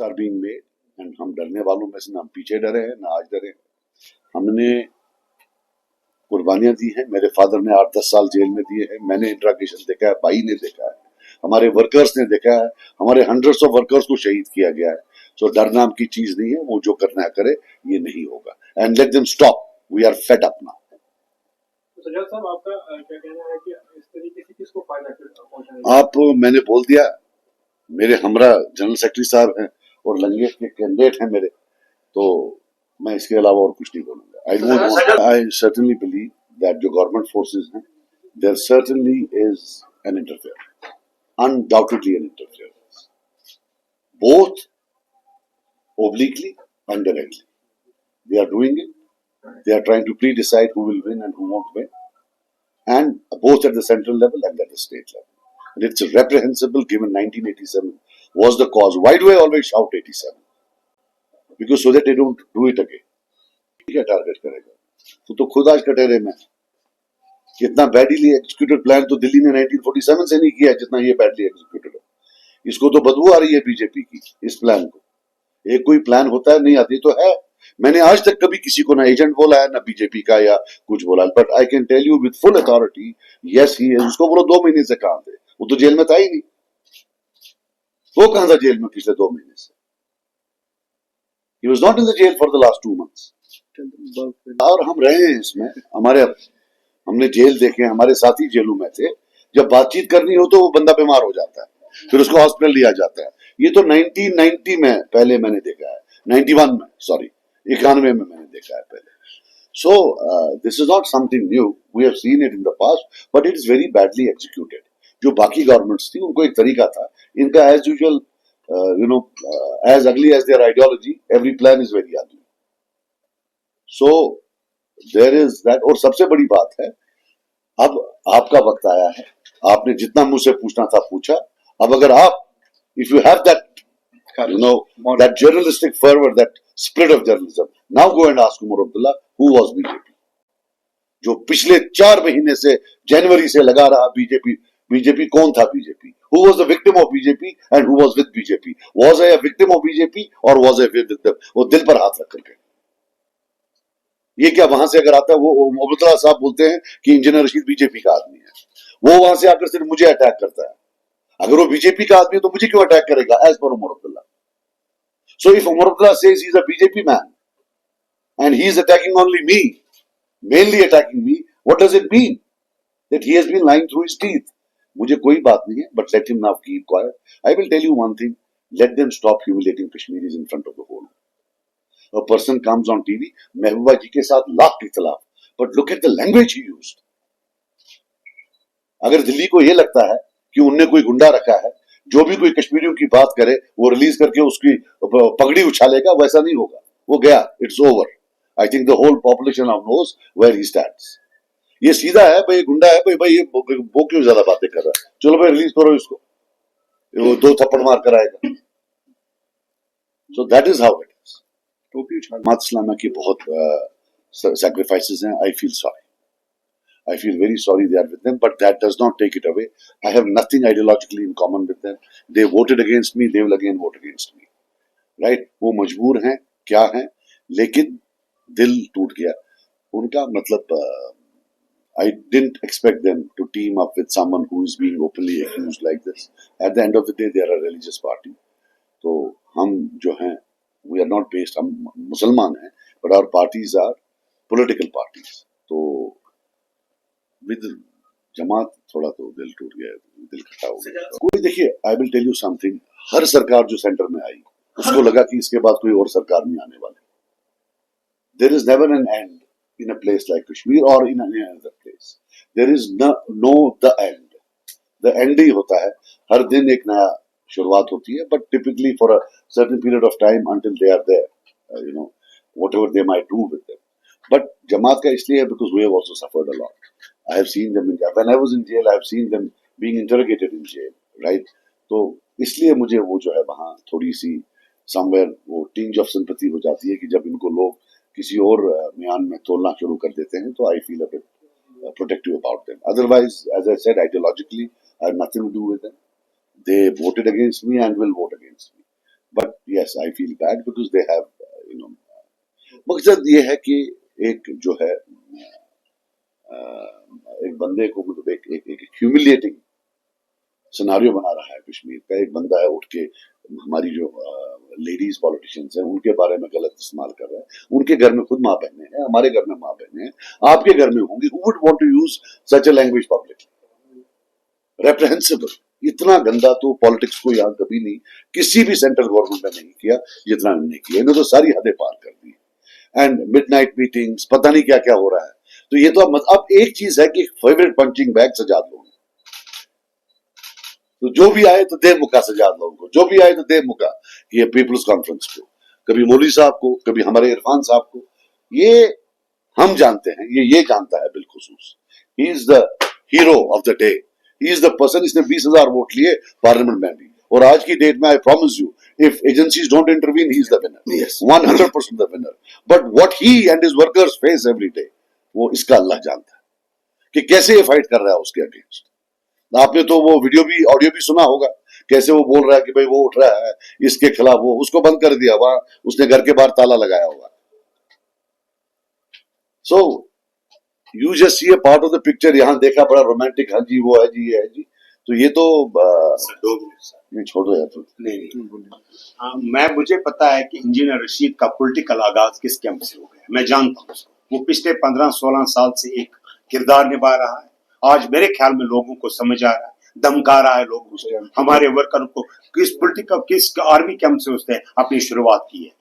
Are being made and हम डरने वालों में से ना हम पीछे डरे हैं ना आज डरे हैं। हमने कुर्बानियां दी हैं। मेरे फादर ने 8-10 साल जेल में दिए हैं। मैंने इंट्रागेशन देखा है, भाई ने देखा है, हमारे वर्कर्स ने देखा है, हमारे हंड्रेड्स ऑफ वर्कर्स को शहीद किया गया है। सो डर नाम की चीज नहीं है, वो जो करना है करे, ये नहीं होगा। And let them stop, we are fed up now. Sajad साहब, आपका क्या कहना है कि इस तरीके से किसको फायदा पहुंचाएगा? आप, मैंने बोल दिया, मेरे हमरा जनरल सेक्रेटरी साहब हैं और लंगेश के कैंडिडेट हैं मेरे, तो मैं इसके अलावा और कुछ नहीं बोलूंगा। आई सर्टनली बिलीव दैट जो गवर्नमेंट फोर्सेस हैं, there certainly is an interfere, undoubtedly an interference, both obliquely and directly. They are doing it. They are trying to pre-decide who will win and who won't win, and both at the central level and at the state level. And it's reprehensible given 1987 was the cause. Why do I always shout 87? Because so that they don't do it again. क्या target करेगा? तो खुद आज कटेरे में कितना badly executed plan तो दिल्ली ने 1947 से नहीं किया जितना ये बैडली एग्जीक्यूटेड है। इसको तो बदबू आ रही है बीजेपी की इस प्लान को। एक कोई प्लान होता है, नहीं आती तो है। मैंने आज तक कभी किसी को ना एजेंट बोला है ना बीजेपी का या कुछ बोला, but I can tell you with full authority, yes he है। उसको बोलो 2 महीने से कहां थे, वो तो जेल में था ही नहीं। वो कहां था जेल में पिछले 2 महीने से? He was not in the jail for the last 2 months. और हम रहे हैं इसमें, हमने जेल देखे, हमारे साथी जेलों में थे। जब बातचीत करनी हो तो वो बंदा बीमार हो जाता है, फिर उसको हॉस्पिटल लिया जाता है। ये तो 1990 में पहले मैंने देखा है, 91 में, सॉरी 91 में मैंने देखा है पहले। So this is not something new, we have seen it in the past, but it is very badly executed. जो बाकी गवर्नमेंट्स थी उनको एक तरीका था, इनका as usual, as ugly as their ideology, every plan is very ugly. So there is that. और सबसे बड़ी बात है, अब आपका वक्त आया है, आपने जितना मुझसे पूछना था पूछा। अब अगर आप, if you have that, that journalistic fervor, that spirit of journalism, now go and ask Umar Abdullah who was BJP, जो पिछले 4 महीने से, जनवरी से लगा रहा बीजेपी कौन था BJP, who was the victim of BJP and who was with BJP, was I a victim of BJP or was I with them? वो दिल पर हाथ रख करके, ये क्या वहां से अगर आता है, वो अब्दुल्ला साहब बोलते हैं कि इंजीनियर रशीद बीजेपी का आदमी है, वो वहां से आकर सिर्फ मुझे अटैक करता है। अगर वो बीजेपी का आदमी है तो मुझे क्यों अटैक करेगा? एज पर Omar Abdullah. So if Omar Abdullah says he is a BJP man and he is attacking only me, mainly attacking me, what does it mean? That he has been lying through his teeth. मुझे कोई बात नहीं है, but let him now keep quiet. I will tell you one thing, let them stop humiliating Kashmiris in front of the whole. A person comes on TV, महबूबा जी के साथ लाख के खिलाफ, but look at the language he used. अगर दिल्ली को ये लगता है कि उनने कोई गुंडा रखा है, जो भी कोई कश्मीरियों की बात करे वो रिलीज करके उसकी पगड़ी उछालेगा, वैसा नहीं होगा। वो गया, it's over. I think the whole population of knows where he stands. ये सीधा है भाई, गुंडा है भाई, ये वो क्यों ज्यादा बातें कर रहा है, चलो भाई रिलीज करो इसको, वो 2 थप्पड़ मार कर आएगा। So that is how it is. टोपी उछाल मात इस्लामा की बहुत सैक्रिफाइसेस हैं। I feel sorry, I feel very sorry they are with them, but that does not take it away. I have nothing ideologically in common with them. They voted against me, they will again vote against me. Right? वो मजबूर हैं, क्या हैं, लेकिन दिल टूट गया उनका। मतलब I didn't expect them to team up with someone who is being openly accused like this. At the end of the day, they are a religious party. तो हम जो हैं, we are not based, हम मुसलमान हैं, but our parties are political parties. तो with जमात थोड़ा तो दिल टूट गया, दिल खटा हो गया। कोई देखिए, I will tell you something, हर सरकार जो सेंटर में आई उसको लगा कि इसके बाद कोई और सरकार नहीं आने वाली। There is never an end in a place like Kashmir और in any other place. There is no the end, the end ही होता है। हर दिन एक नया शुरुआत होती है, but typically for a certain period of time until they are there, whatever they might do with them. But जमात का इसलिए है because we have also suffered a lot. I have seen them in jail. When I was in jail, I have seen them being interrogated in jail, right? तो इसलिए मुझे वो जो है वहाँ थोड़ी सी somewhere वो tinge of sympathy हो जाती है कि जब इनको लोग किसी और म्यान में तोलना शुरू कर देते हैं, तो I feel a bit protective about them. Otherwise, as I said, ideologically, I have nothing to do with them. They voted against me and will vote against me. But yes I feel bad because they have you know, मकसद ये है कि एक जो है एक बंदे को मतलब एक ह्यूमिलिएटिंग सिनारियो बना रहा है कश्मीर का। एक बंदा है उठ के हमारी जो लेडीज पॉलिटिशियंस हैं उनके बारे में गलत इस्तेमाल कर रहा है। उनके घर में खुद माँ बहनें हैं, हमारे घर में माँ बहनें हैं, आपके घर में होंगी। Who would want to use such a language publicly? Reprehensible. इतना गंदा तो पॉलिटिक्स को यहाँ कभी नहीं, किसी भी सेंट्रल गवर्नमेंट ने नहीं किया जितना इन्होंने किया। इन्होंने तो सारी हदें पार कर दी। एंड मिडनाइट मीटिंग्स, पता नहीं क्या क्या हो रहा है। तो ये तो अब एक चीज है कि फेवरेट पंचिंग बैग सजा दो, तो जो भी आए तो दे मुका सजा दो उनको, जो भी आए तो दे मुका। ये पीपल्स कॉन्फ्रेंस को, कभी मौलवी साहब को, कभी हमारे इरफान साहब को, ये हम जानते हैं, ये जानता है बिलखुसूस। He is the hero of the day, he is the person. इसने 20,000 वोट लिए पार्लियामेंट में भी, और आज की डेट में I promise you, if agencies don't intervene, he is the winner, Yes. 100% the winner. But what he and his workers face every day, वो इसका अल्लाह जानता है कि कैसे ये फाइट कर रहा है उसके अगेंस्ट। आपने तो वो वीडियो भी, ऑडियो भी सुना होगा, कैसे वो बोल रहा है कि भाई वो उठ रहा है इसके खिलाफ, वो उसको बंद कर दिया, वहां उसने घर के बाहर ताला लगाया होगा। So you just see a part of the picture. यहाँ देखा बड़ा रोमांटिक, हाँ जी वो है जी, ये है जी। तो ये तो सर 2 मिनट सर। नहीं, छोड़ दो यार तो। नहीं, मैं मुझे पता है कि इंजीनियर रशीद का पॉलिटिकल आगाज किस कैंप से हो गया, मैं जानता हूँ उसको। वो पिछले 15-16 साल से एक किरदार निभा रहा है। आज मेरे ख्याल में लोगों को समझ आ रहा है, धमका रहा है लोगों को, हमारे वर्कर को। किस पॉलिटिकल, किस आर्मी कैंप से उसने अपनी शुरुआत की है।